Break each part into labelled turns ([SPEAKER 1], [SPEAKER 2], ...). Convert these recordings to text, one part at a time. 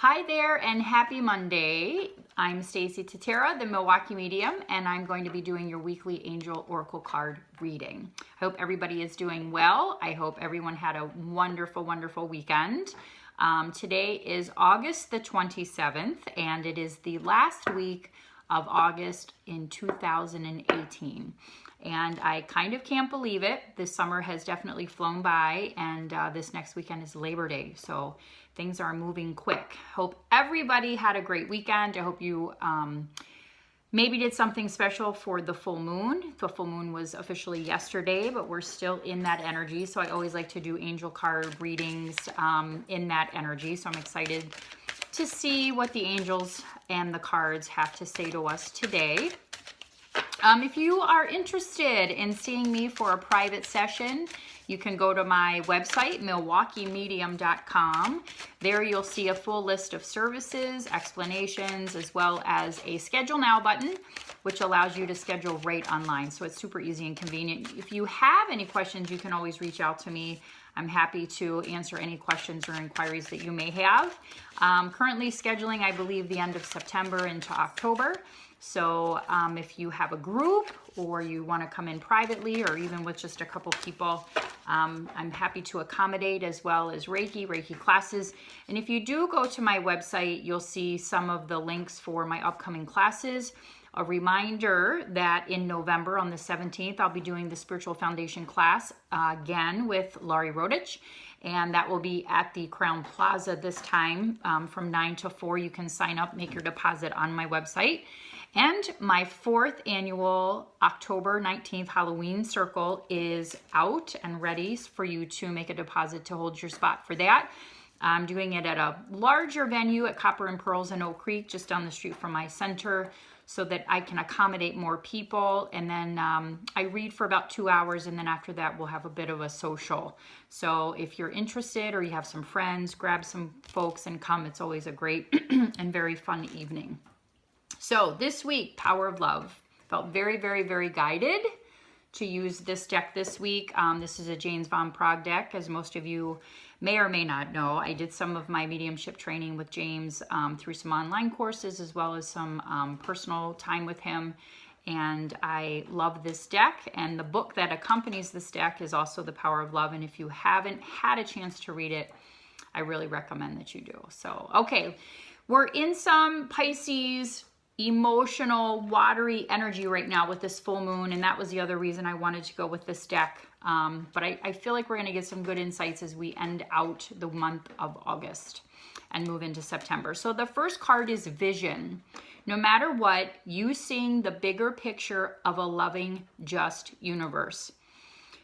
[SPEAKER 1] Hi there and happy Monday. I'm Stacie Tatera, the Milwaukee medium, and I'm going to be doing your weekly angel oracle card reading. I hope everybody is doing well. I hope everyone had a wonderful, wonderful weekend. Today is August the 27th, and it is the last week of August in 2018. And I kind of can't believe it. This summer has definitely flown by, and this next weekend is Labor Day. So things are moving quick. Hope everybody had a great weekend. I hope you maybe did something special for the full moon. The full moon was officially yesterday, but we're still in that energy. So I always like to do angel card readings in that energy. So I'm excited to see what the angels and the cards have to say to us today. If you are interested in seeing me for a private session, you can go to my website, MilwaukeeMedium.com. There you'll see a full list of services, explanations, as well as a Schedule Now button, which allows you to schedule right online. So it's super easy and convenient. If you have any questions, you can always reach out to me. I'm happy to answer any questions or inquiries that you may have. Currently scheduling, I believe, the end of September into October. So if you have a group or you want to come in privately or even with just a couple people, I'm happy to accommodate, as well as Reiki classes. And if you do go to my website, you'll see some of the links for my upcoming classes. A reminder that in November on the 17th, I'll be doing the Spiritual Foundation class again with Laurie Rodich. And that will be at the Crown Plaza this time from 9 to 4. You can sign up, make your deposit on my website. And my 4th annual October 19th Halloween Circle is out and ready for you to make a deposit to hold your spot for that. I'm doing it at a larger venue at Copper and Pearls in Oak Creek, just down the street from my center, so that I can accommodate more people. And then I read for about 2 hours, and then after that we'll have a bit of a social. So if you're interested or you have some friends, grab some folks and come. It's always a great and very fun evening. So this week, Power of Love. Felt very, very, very guided to use this deck this week. This is a James Von Prague deck, as most of you may or may not know. I did some of my mediumship training with James through some online courses, as well as some personal time with him. And I love this deck. And the book that accompanies this deck is also The Power of Love. And if you haven't had a chance to read it, I really recommend that you do. So, okay, we're in some Pisces emotional, watery energy right now with this full moon, and that was the other reason I wanted to go with this deck. But I feel like we're going to get some good insights as we end out the month of August and move into September. So the first card is Vision. No matter what, you seeing the bigger picture of a loving, just universe.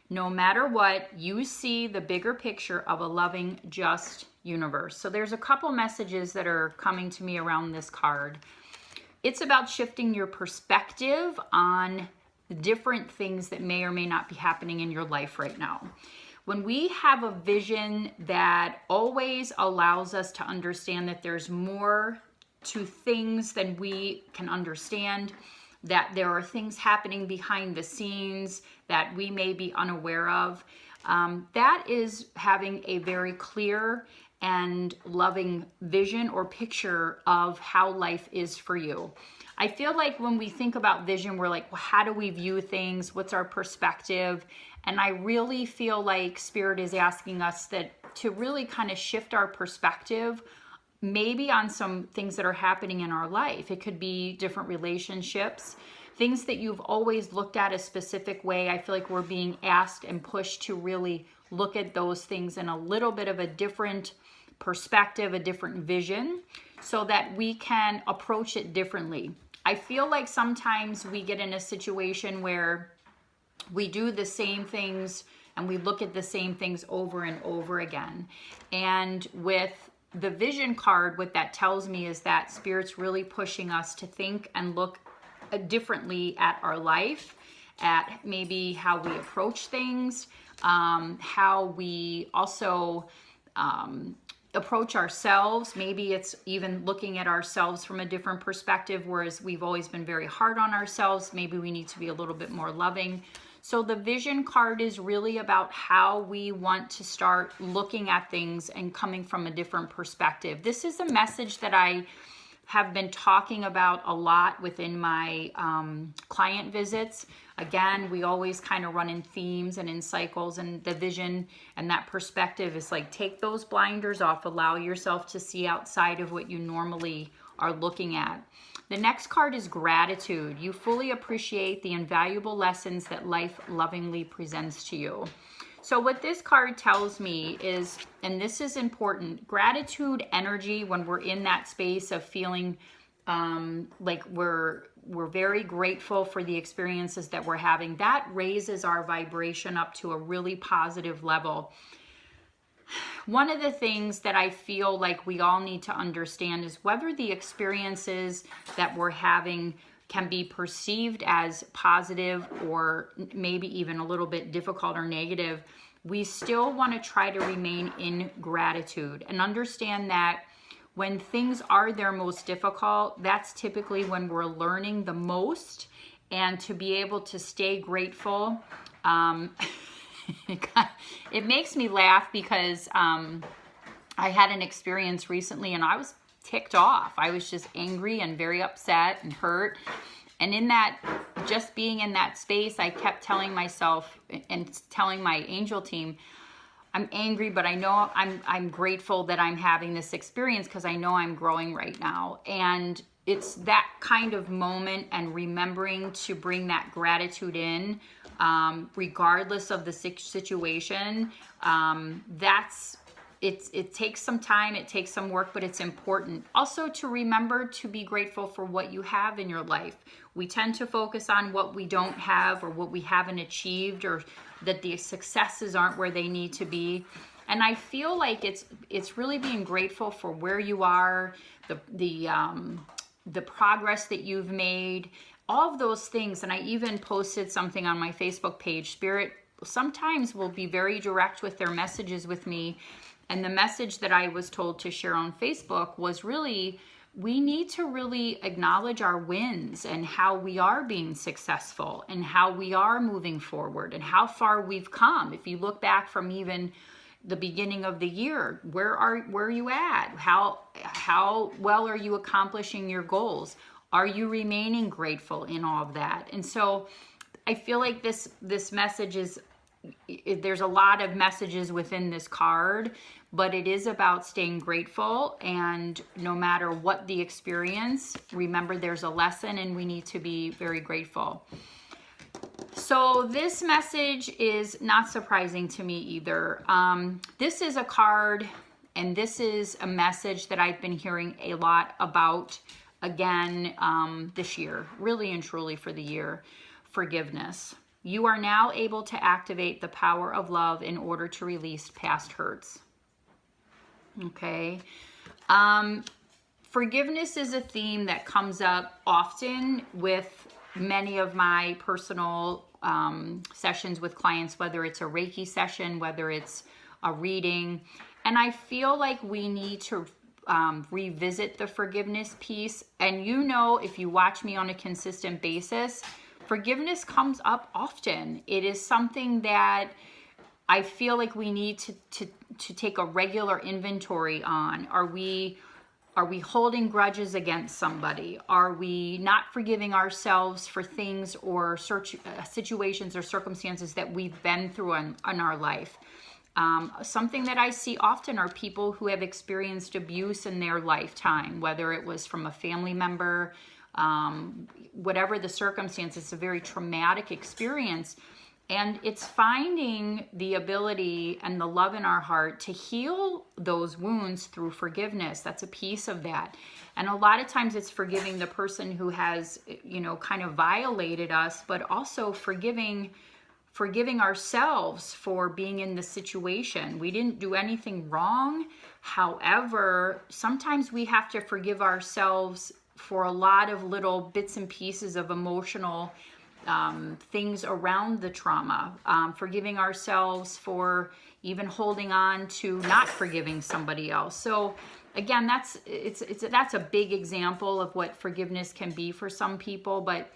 [SPEAKER 1] No matter what, you see the bigger picture of a loving, just universe. So there's a couple messages that are coming to me around this card. It's about shifting your perspective on different things that may or may not be happening in your life right now. When we have a vision that always allows us to understand that there's more to things than we can understand, that there are things happening behind the scenes that we may be unaware of, that is having a very clear and loving vision or picture of how life is for you. I feel like when we think about vision, we're like, well, how do we view things? What's our perspective? And I really feel like Spirit is asking us that to really kind of shift our perspective, maybe on some things that are happening in our life. It could be different relationships, things that you've always looked at a specific way. I feel like we're being asked and pushed to really look at those things in a little bit of a different perspective, a different vision, so that we can approach it differently. I feel like sometimes we get in a situation where we do the same things and we look at the same things over and over again. And with the Vision card, what that tells me is that Spirit's really pushing us to think and look differently at our life, at maybe how we approach things, how we also approach ourselves. Maybe it's even looking at ourselves from a different perspective, whereas we've always been very hard on ourselves. Maybe we need to be a little bit more loving. So the vision card is really about how we want to start looking at things and coming from a different perspective. This is a message that I have been talking about a lot within my client visits. Again, we always kind of run in themes and in cycles, and the vision and that perspective is like, take those blinders off, allow yourself to see outside of what you normally are looking at. The next card is gratitude. You fully appreciate the invaluable lessons that life lovingly presents to you. So what this card tells me is, and this is important, gratitude energy, when we're in that space of feeling like we're very grateful for the experiences that we're having, that raises our vibration up to a really positive level. One of the things that I feel like we all need to understand is whether the experiences that we're having can be perceived as positive or maybe even a little bit difficult or negative, we still want to try to remain in gratitude and understand that when things are their most difficult, that's typically when we're learning the most. And to be able to stay grateful, it makes me laugh because I had an experience recently and I was ticked off. I was just angry and very upset and hurt. And in that, just being in that space, I kept telling myself and telling my angel team, I'm angry, but I know I'm grateful that I'm having this experience because I know I'm growing right now. And it's that kind of moment and remembering to bring that gratitude in, regardless of the situation. It takes some time, it takes some work, but it's important. Also to remember to be grateful for what you have in your life. We tend to focus on what we don't have or what we haven't achieved or that the successes aren't where they need to be. And I feel like it's really being grateful for where you are, the progress that you've made, all of those things. And I even posted something on my Facebook page. Spirit sometimes will be very direct with their messages with me. And the message that I was told to share on Facebook was really, we need to really acknowledge our wins and how we are being successful and how we are moving forward and how far we've come. If you look back from even the beginning of the year, where are you at? How well are you accomplishing your goals? Are you remaining grateful in all of that? And so I feel like this message is, there's a lot of messages within this card, but it is about staying grateful, and no matter what the experience, remember there's a lesson and we need to be very grateful. So this message is not surprising to me either. This is a card, and this is a message that I've been hearing a lot about again this year, really and truly for the year: forgiveness. You are now able to activate the power of love in order to release past hurts. Okay. Forgiveness is a theme that comes up often with many of my personal sessions with clients, whether it's a Reiki session, whether it's a reading. And I feel like we need to revisit the forgiveness piece. And you know, if you watch me on a consistent basis, forgiveness comes up often. It is something that I feel like we need to take a regular inventory on. Are we holding grudges against somebody? Are we not forgiving ourselves for things or situations or circumstances that we've been through in our life? Something that I see often are people who have experienced abuse in their lifetime, whether it was from a family member, whatever the circumstance. It's a very traumatic experience, and it's finding the ability and the love in our heart to heal those wounds through forgiveness. That's a piece of that. And a lot of times it's forgiving the person who has, kind of violated us, but also forgiving ourselves for being in the situation. We didn't do anything wrong. However, sometimes we have to forgive ourselves for a lot of little bits and pieces of emotional things around the trauma, forgiving ourselves for even holding on to not forgiving somebody else. So again, that's a big example of what forgiveness can be for some people. But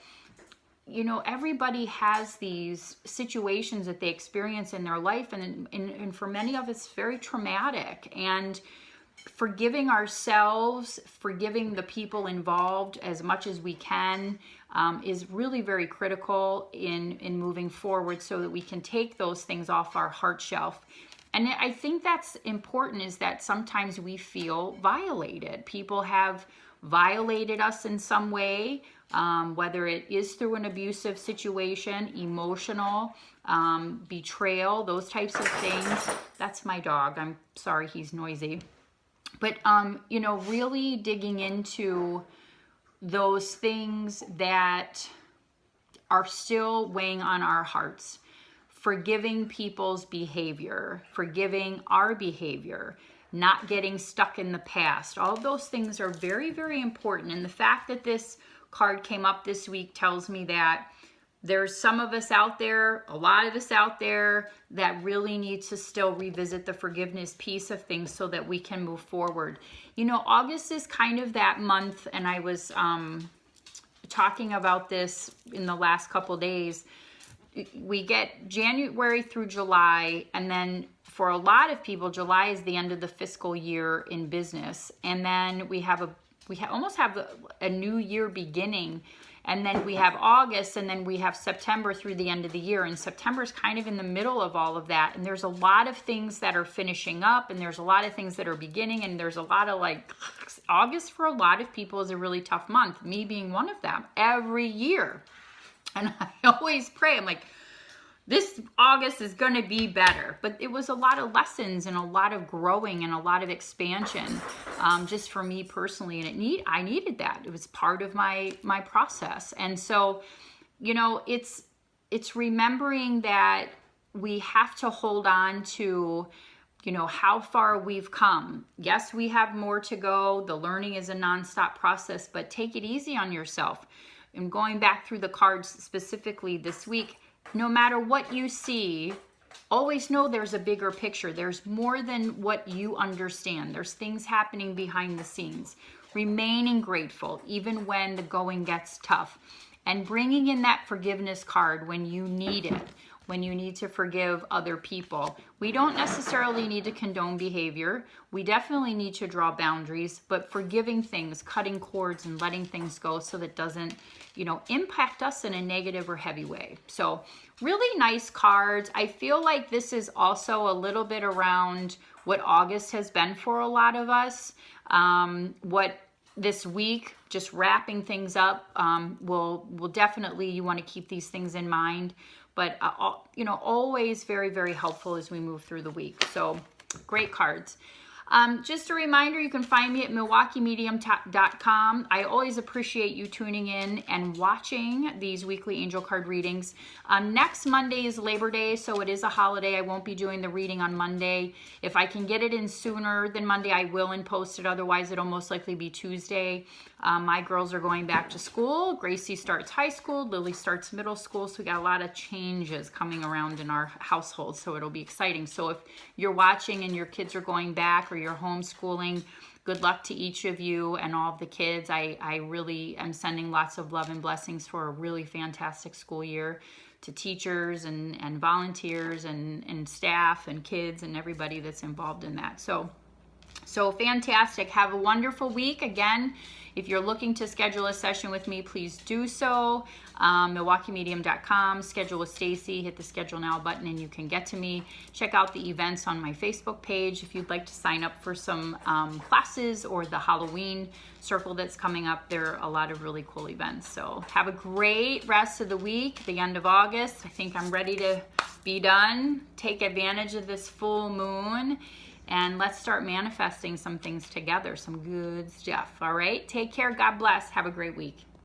[SPEAKER 1] you know, everybody has these situations that they experience in their life, and for many of us, it's very traumatic. And forgiving ourselves, forgiving the people involved as much as we can, is really very critical in moving forward, so that we can take those things off our heart shelf. And I think that's important, is that sometimes we feel violated. People have violated us in some way, whether it is through an abusive situation, emotional, betrayal, those types of things. That's my dog. I'm sorry, he's noisy. But, you know, really digging into those things that are still weighing on our hearts. Forgiving people's behavior, forgiving our behavior, not getting stuck in the past. All of those things are very, very important. And the fact that this card came up this week tells me that there's some of us out there, a lot of us out there, that really need to still revisit the forgiveness piece of things so that we can move forward. You know, August is kind of that month, and I was talking about this in the last couple days. We get January through July, and then for a lot of people, July is the end of the fiscal year in business, and then we almost have a new year beginning, and then we have August, and then we have September through the end of the year, and September is kind of in the middle of all of that, and there's a lot of things that are finishing up, and there's a lot of things that are beginning, and there's a lot of like, August for a lot of people is a really tough month, me being one of them, every year. And I always pray, I'm like, this August is going to be better. But it was a lot of lessons and a lot of growing and a lot of expansion, just for me personally. And I needed that. It was part of my process. And so, you know, it's remembering that we have to hold on to, you know, how far we've come. Yes, we have more to go. The learning is a nonstop process, but take it easy on yourself. And going back through the cards specifically this week, no matter what you see, always know there's a bigger picture. There's more than what you understand. There's things happening behind the scenes. Remaining grateful, even when the going gets tough. And bringing in that forgiveness card when you need it, when you need to forgive other people. We don't necessarily need to condone behavior. We definitely need to draw boundaries, but forgiving things, cutting cords, and letting things go so that it doesn't, you know, impact us in a negative or heavy way. So really nice cards. I feel like this is also a little bit around what August has been for a lot of us. What this week, just wrapping things up, will definitely, you want to keep these things in mind. But, you know, always very, very helpful as we move through the week. So great cards. Just a reminder, you can find me at MilwaukeeMedium.com. I always appreciate you tuning in and watching these weekly angel card readings. Next Monday is Labor Day, so it is a holiday. I won't be doing the reading on Monday. If I can get it in sooner than Monday, I will and post it. Otherwise, it'll most likely be Tuesday. My girls are going back to school. Gracie starts high school. Lily starts middle school. So we got a lot of changes coming around in our household. So it'll be exciting. So if you're watching and your kids are going back or you're homeschooling, good luck to each of you and all of the kids. I really am sending lots of love and blessings for a really fantastic school year to teachers and volunteers and staff and kids and everybody that's involved in that. So fantastic. Have a wonderful week. Again, if you're looking to schedule a session with me, please do so. MilwaukeeMedium.com, schedule with Stacie, hit the schedule now button and you can get to me. Check out the events on my Facebook page if you'd like to sign up for some classes or the Halloween circle that's coming up. There are a lot of really cool events. So have a great rest of the week, the end of August. I think I'm ready to be done. Take advantage of this full moon. And let's start manifesting some things together, some good stuff. All right? Take care. God bless. Have a great week.